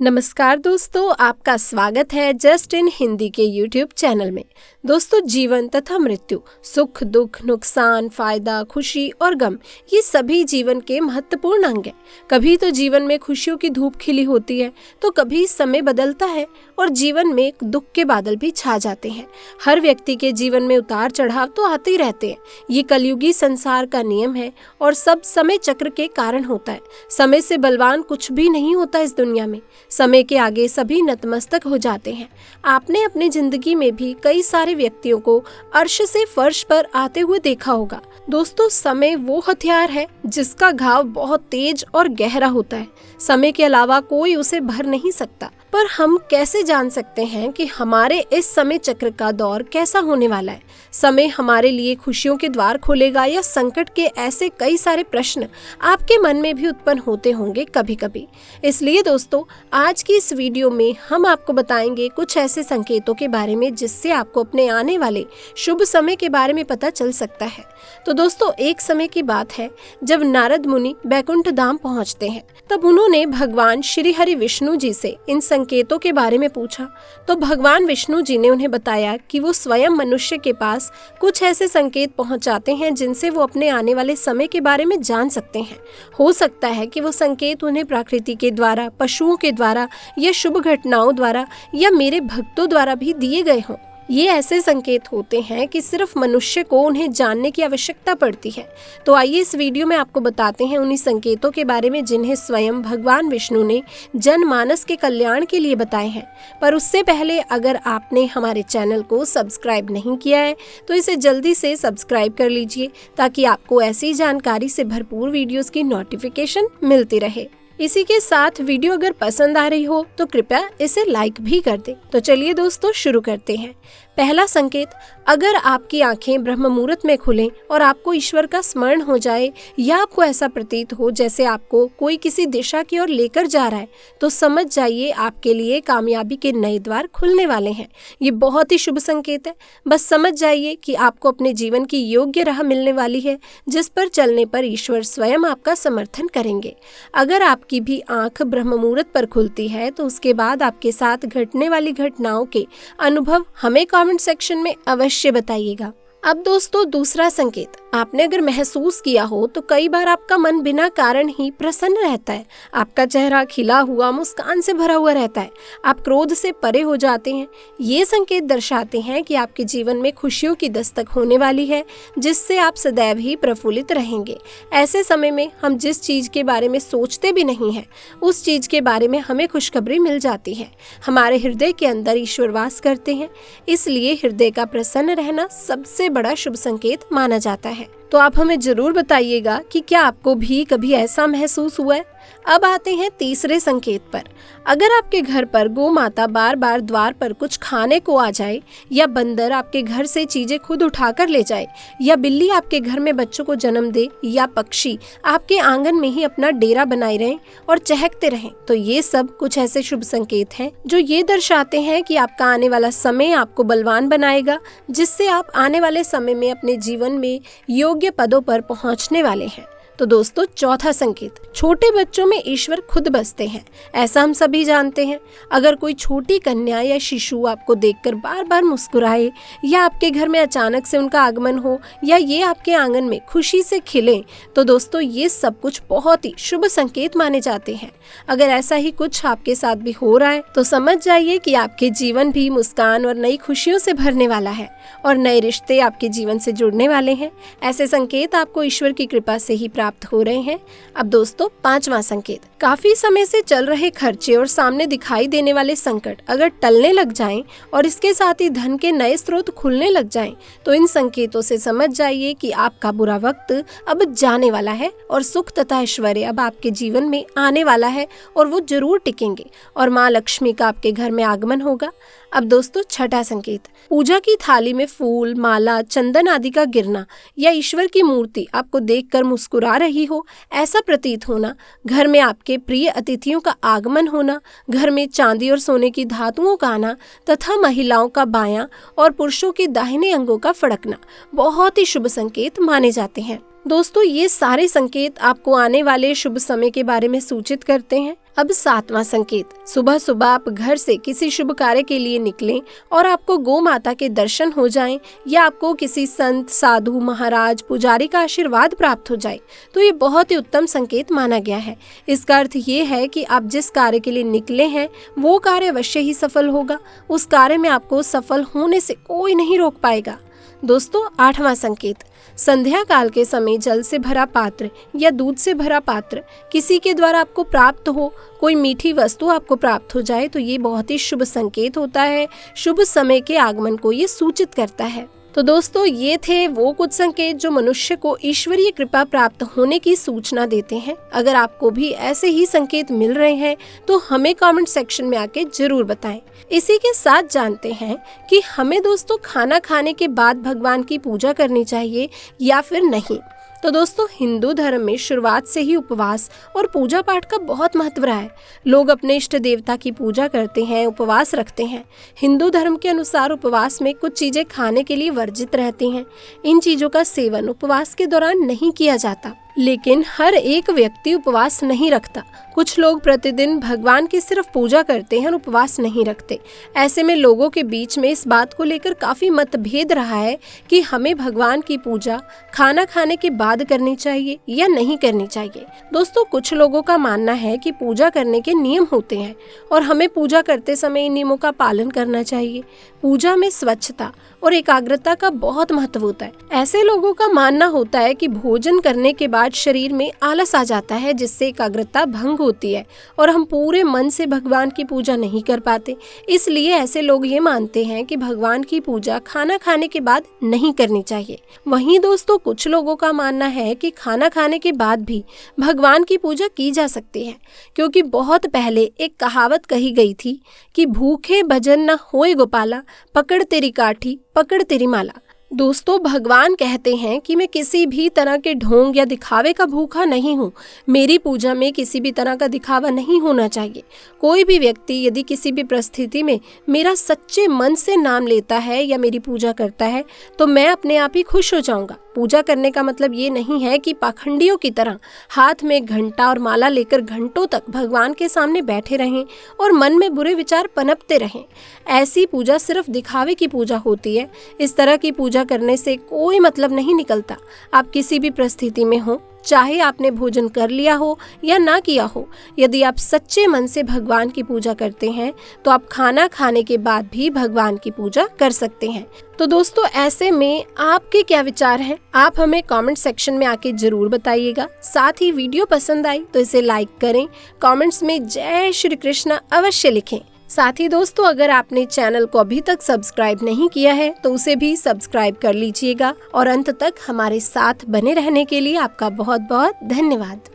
नमस्कार दोस्तों, आपका स्वागत है जस्ट इन हिंदी के यूट्यूब चैनल में। दोस्तों, जीवन तथा मृत्यु, सुख दुख, नुकसान, फायदा, खुशी और गम, ये सभी जीवन के महत्वपूर्ण अंग हैं। कभी तो जीवन में खुशियों की धूप खिली होती है, तो कभी समय बदलता है और जीवन में दुख के बादल भी छा जाते हैं। हर व्यक्ति के जीवन में उतार चढ़ाव तो आते ही रहते हैं। ये कलयुगी संसार का नियम है और सब समय चक्र के कारण होता है। समय से बलवान कुछ भी नहीं होता इस दुनिया में। समय के आगे सभी नतमस्तक हो जाते हैं। आपने अपनी जिंदगी में भी कई सारे व्यक्तियों को अर्श से फर्श पर आते हुए देखा होगा। दोस्तों, समय वो हथियार है जिसका घाव बहुत तेज और गहरा होता है। समय के अलावा कोई उसे भर नहीं सकता। पर हम कैसे जान सकते हैं कि हमारे इस समय चक्र का दौर कैसा होने वाला है? समय हमारे लिए खुशियों के द्वार खोलेगा या संकट के? ऐसे कई सारे प्रश्न आपके मन में भी उत्पन्न होते होंगे कभी कभी। इसलिए दोस्तों, आज की इस वीडियो में हम आपको बताएंगे कुछ ऐसे संकेतों के बारे में जिससे आपको अपने आने वाले शुभ समय के बारे में पता चल सकता है। तो दोस्तों, एक समय की बात है जब नारद मुनि बैकुंठ धाम पहुंचते हैं। तब उन्होंने भगवान श्री हरि विष्णु जी से इन संकेतों के बारे में पूछा। तो भगवान विष्णु जी ने उन्हें बताया कि वो स्वयं मनुष्य के पास कुछ ऐसे संकेत पहुंचाते हैं जिनसे वो अपने आने वाले समय के बारे में जान सकते हैं। हो सकता है कि वो संकेत उन्हें प्रकृति के द्वारा, पशुओं के द्वारा या शुभ घटनाओं द्वारा या मेरे भक्तों द्वारा भी दिए गए हों। ये ऐसे संकेत होते हैं कि सिर्फ मनुष्य को उन्हें जानने की आवश्यकता पड़ती है। तो आइए इस वीडियो में आपको बताते हैं उन्हीं संकेतों के बारे में जिन्हें स्वयं भगवान विष्णु ने जनमानस के कल्याण के लिए बताए हैं। पर उससे पहले अगर आपने हमारे चैनल को सब्सक्राइब नहीं किया है तो इसे जल्दी से सब्सक्राइब कर लीजिए ताकि आपको ऐसी जानकारी से भरपूर वीडियोस की नोटिफिकेशन मिलती रहे। इसी के साथ वीडियो अगर पसंद आ रही हो तो कृपया इसे लाइक भी कर दें। तो चलिए दोस्तों, शुरू करते हैं। पहला संकेत, अगर आपकी आंखें ब्रह्म मुहूर्त में खुलें और आपको ईश्वर का स्मरण हो जाए या आपको ऐसा प्रतीत हो जैसे आपको कोई किसी दिशा की ओर लेकर जा रहा है, तो समझ जाइए आपके लिए कामयाबी के नए द्वार खुलने वाले हैं। ये बहुत ही शुभ संकेत है। बस समझ जाइए कि आपको अपने जीवन की योग्य राह मिलने वाली है जिस पर चलने पर ईश्वर स्वयं आपका समर्थन करेंगे। अगर आपकी भी आंख ब्रह्म मुहूर्त पर खुलती है तो उसके बाद आपके साथ घटने वाली घटनाओं के अनुभव हमें कमेंट सेक्शन में अवश्य बताइएगा। अब दोस्तों, दूसरा संकेत, आपने अगर महसूस किया हो तो कई बार आपका मन बिना कारण ही प्रसन्न रहता है। आपका चेहरा खिला हुआ, मुस्कान से भरा हुआ रहता है। आप क्रोध से परे हो जाते हैं। ये संकेत दर्शाते हैं कि आपके जीवन में खुशियों की दस्तक होने वाली है जिससे आप सदैव ही प्रफुल्लित रहेंगे। ऐसे समय में हम जिस चीज के बारे में सोचते भी नहीं है उस चीज के बारे में हमें खुशखबरी मिल जाती है। हमारे हृदय के अंदर ईश्वर वास करते हैं, इसलिए हृदय का प्रसन्न रहना सबसे बड़ा शुभ संकेत माना जाता है। तो आप हमें जरूर बताइएगा कि क्या आपको भी कभी ऐसा महसूस हुआ है। अब आते हैं तीसरे संकेत पर। अगर आपके घर पर गौ माता बार बार द्वार पर कुछ खाने को आ जाए, या बंदर आपके घर से चीजें खुद उठाकर ले जाए, या बिल्ली आपके घर में बच्चों को जन्म दे, या पक्षी आपके आंगन में ही अपना डेरा बनाए रहें और चहकते रहें, तो ये सब कुछ ऐसे शुभ संकेत हैं जो ये दर्शाते हैं कि आपका आने वाला समय आपको बलवान बनाएगा, जिससे आप आने वाले समय में अपने जीवन में योग्य पदों पर पहुंचने वाले हैं। तो दोस्तों, चौथा संकेत, छोटे बच्चों में ईश्वर खुद बसते हैं। ऐसा हम सभी जानते हैं। अगर कोई छोटी कन्या या शिशु आपको देखकर बार बार मुस्कुराए, या आपके घर में अचानक से उनका आगमन हो, या ये आपके आंगन में खुशी से खिले, तो दोस्तों ये सब कुछ बहुत ही शुभ संकेत माने जाते हैं। अगर ऐसा ही कुछ आपके साथ भी हो रहा है तो समझ जाइए कि आपके जीवन भी मुस्कान और नई खुशियों से भरने वाला है और नए रिश्ते आपके जीवन से जुड़ने वाले हैं। ऐसे संकेत आपको ईश्वर की कृपा से ही प्राप्त हो रहे हैं। अब दोस्तों, पांचवा संकेत, काफी समय से चल रहे खर्चे और सामने दिखाई देने वाले संकट अगर टलने लग जाएं और इसके साथ ही धन के नए स्रोत खुलने लग जाएं, तो इन संकेतों से समझ जाइए कि आपका बुरा वक्त अब जाने वाला है और सुख तथा ऐश्वर्य अब आपके जीवन में आने वाला है और वो जरूर टिकेंगे और माँ लक्ष्मी का आपके घर में आगमन होगा। अब दोस्तों, छठा संकेत, पूजा की थाली में फूल, माला, चंदन आदि का गिरना, या ईश्वर की मूर्ति आपको देखकर मुस्कुरा रही हो ऐसा प्रतीत होना, घर में आपके प्रिय अतिथियों का आगमन होना, घर में चांदी और सोने की धातुओं का आना तथा महिलाओं का बायां और पुरुषों के दाहिने अंगों का फड़कना बहुत ही शुभ संकेत माने जाते हैं। दोस्तों ये सारे संकेत आपको आने वाले शुभ समय के बारे में सूचित करते हैं। अब 7वां संकेत, सुबह सुबह आप घर से किसी शुभ कार्य के लिए निकलें और आपको गौ माता के दर्शन हो जाएं या आपको किसी संत, साधु, महाराज, पुजारी का आशीर्वाद प्राप्त हो जाए तो ये बहुत ही उत्तम संकेत माना गया है। इसका अर्थ ये है कि आप जिस कार्य के लिए निकले हैं वो कार्य अवश्य ही सफल होगा। उस कार्य में आपको सफल होने से कोई नहीं रोक पाएगा। दोस्तों 8वां संकेत, संध्या काल के समय जल से भरा पात्र या दूध से भरा पात्र किसी के द्वारा आपको प्राप्त हो, कोई मीठी वस्तु आपको प्राप्त हो जाए तो ये बहुत ही शुभ संकेत होता है। शुभ समय के आगमन को ये सूचित करता है। तो दोस्तों ये थे वो कुछ संकेत जो मनुष्य को ईश्वरीय कृपा प्राप्त होने की सूचना देते हैं। अगर आपको भी ऐसे ही संकेत मिल रहे हैं तो हमें कमेंट सेक्शन में आके जरूर बताएं। इसी के साथ जानते हैं कि हमें दोस्तों खाना खाने के बाद भगवान की पूजा करनी चाहिए या फिर नहीं। तो दोस्तों हिंदू धर्म में शुरुआत से ही उपवास और पूजा पाठ का बहुत महत्व रहा है। लोग अपने इष्ट देवता की पूजा करते हैं, उपवास रखते हैं। हिंदू धर्म के अनुसार उपवास में कुछ चीजें खाने के लिए वर्जित रहती हैं। इन चीजों का सेवन उपवास के दौरान नहीं किया जाता, लेकिन हर एक व्यक्ति उपवास नहीं रखता। कुछ लोग प्रतिदिन भगवान की सिर्फ पूजा करते हैं और उपवास नहीं रखते। ऐसे में लोगों के बीच में इस बात को लेकर काफी मतभेद रहा है कि हमें भगवान की पूजा खाना खाने के बाद करनी चाहिए या नहीं करनी चाहिए। दोस्तों कुछ लोगों का मानना है कि पूजा करने के नियम होते हैं और हमें पूजा करते समय इन नियमों का पालन करना चाहिए। पूजा में स्वच्छता और एकाग्रता का बहुत महत्व होता है। ऐसे लोगों का मानना होता है कि भोजन करने के बाद शरीर में आलस आ जाता है, जिससे एकाग्रता भंग होती है और हम पूरे मन से भगवान की पूजा नहीं कर पाते। इसलिए ऐसे लोग ये मानते हैं कि भगवान की पूजा खाना खाने के बाद नहीं करनी चाहिए। वहीं दोस्तों कुछ लोगों का मानना है कि खाना खाने के बाद भी भगवान की पूजा की जा सकती है, क्योंकि बहुत पहले एक कहावत कही गई थी कि भूखे भजन न होए गोपाला, पकड़ तेरी काठी पकड़ तेरी माला। दोस्तों भगवान कहते हैं कि मैं किसी भी तरह के ढोंग या दिखावे का भूखा नहीं हूँ। मेरी पूजा में किसी भी तरह का दिखावा नहीं होना चाहिए। कोई भी व्यक्ति यदि किसी भी परिस्थिति में मेरा सच्चे मन से नाम लेता है या मेरी पूजा करता है तो मैं अपने आप ही खुश हो जाऊंगा। पूजा करने का मतलब ये नहीं है कि पाखंडियों की तरह हाथ में घंटा और माला लेकर घंटों तक भगवान के सामने बैठे रहें और मन में बुरे विचार पनपते रहें। ऐसी पूजा सिर्फ दिखावे की पूजा होती है। इस तरह की पूजा करने से कोई मतलब नहीं निकलता। आप किसी भी परिस्थिति में हो, चाहे आपने भोजन कर लिया हो या ना किया हो, यदि आप सच्चे मन से भगवान की पूजा करते हैं तो आप खाना खाने के बाद भी भगवान की पूजा कर सकते हैं। तो दोस्तों ऐसे में आपके क्या विचार हैं? आप हमें कमेंट सेक्शन में आके जरूर बताइएगा। साथ ही वीडियो पसंद आई तो इसे लाइक करें, कमेंट्स में जय श्री कृष्ण अवश्य लिखें। साथ ही दोस्तों अगर आपने चैनल को अभी तक सब्सक्राइब नहीं किया है तो उसे भी सब्सक्राइब कर लीजिएगा और अंत तक हमारे साथ बने रहने के लिए आपका बहुत बहुत धन्यवाद।